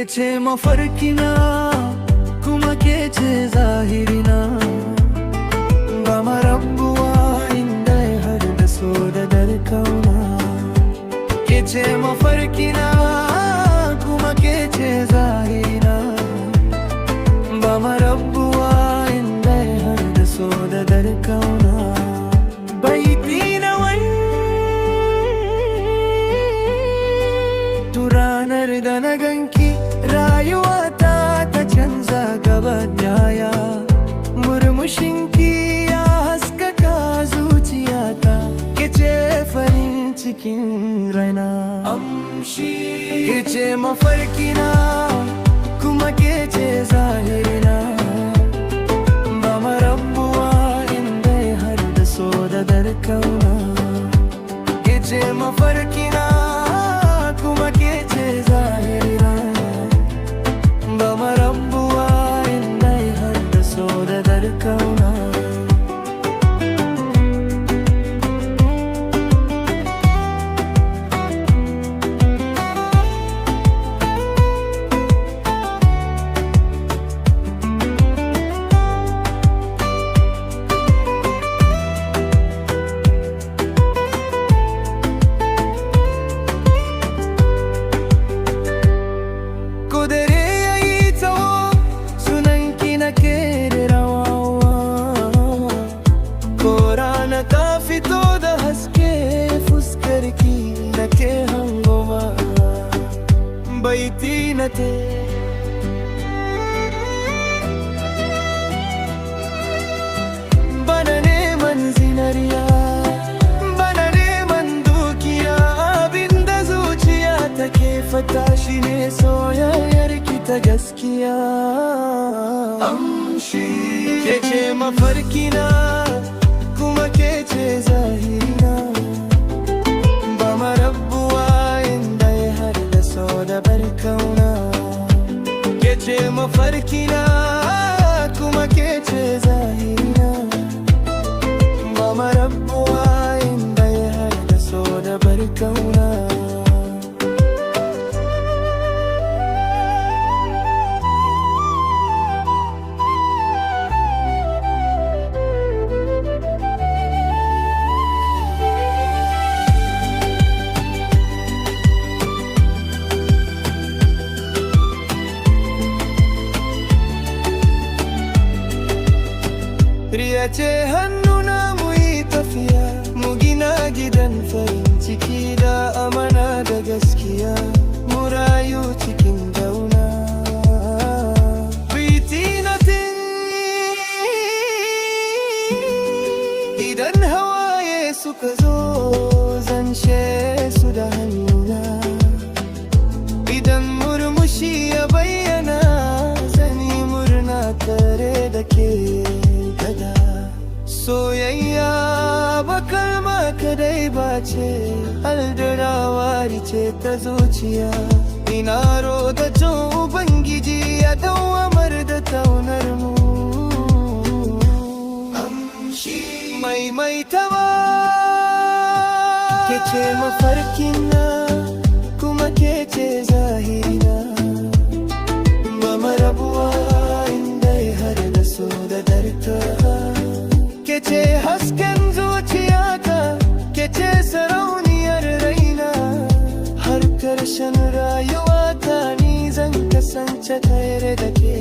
ke ce mafarkina kuma ke ce zahirina, ba marabuwa inda ya har da so da darkauna. Ke ce mafarkina kuma ke ce zahirina, ba marabuwa inda ya har da so da darkauna. Baiti na wani ranar da na ganki rayuwata ta canza gaba daya. Murmushinki ya haskaka zuciyata, ke ce farin cikin raina. Ke ce mafarkina kuma ke ce zahirina, ba marabuwa inda ya har da so da darkauna. Ke ce mafarkina kuma ke ce zahirina, ba marabuwa inda ya har da so da darkauna. Ta fito da haske fuskarki nake hangowa, baiti na te bana neman zinariya, bana neman dukiya. Abinda zuciya take fata shi ne soyayyarki ta gaskiya. Ke ce mafarkina kuma ke ce zahirina, ba marabuwa inda ya har da so da barkauna. Ke ce mafarkina kuma ke ce zahirina, ba marabuwa inda ya har da so da barkauna. Riya ce hannuna mu yi tafiya, mu gina gidan farin ciki da amana da gaskiya, mu rayu cikin dauna. Baiti na idan hawaye suka zo zan su da hannuna, idan murmushi ya bayyana zan yi murna tare da ke. Soyayya ba kalma kadai ba ce, aldurawa ce ta zuciya. Ina roƙa can Ubangiji ya dawamar da taunar mu. Maimaita ba ke ce mafarkina kuma ke ce zahirina, ba marabuwa inda ya har da so da darka. Ke ce hasken zuciyata, ke ce sarauniyar raina, har ƙarshen rayuwata ni zan kasance tare da ke.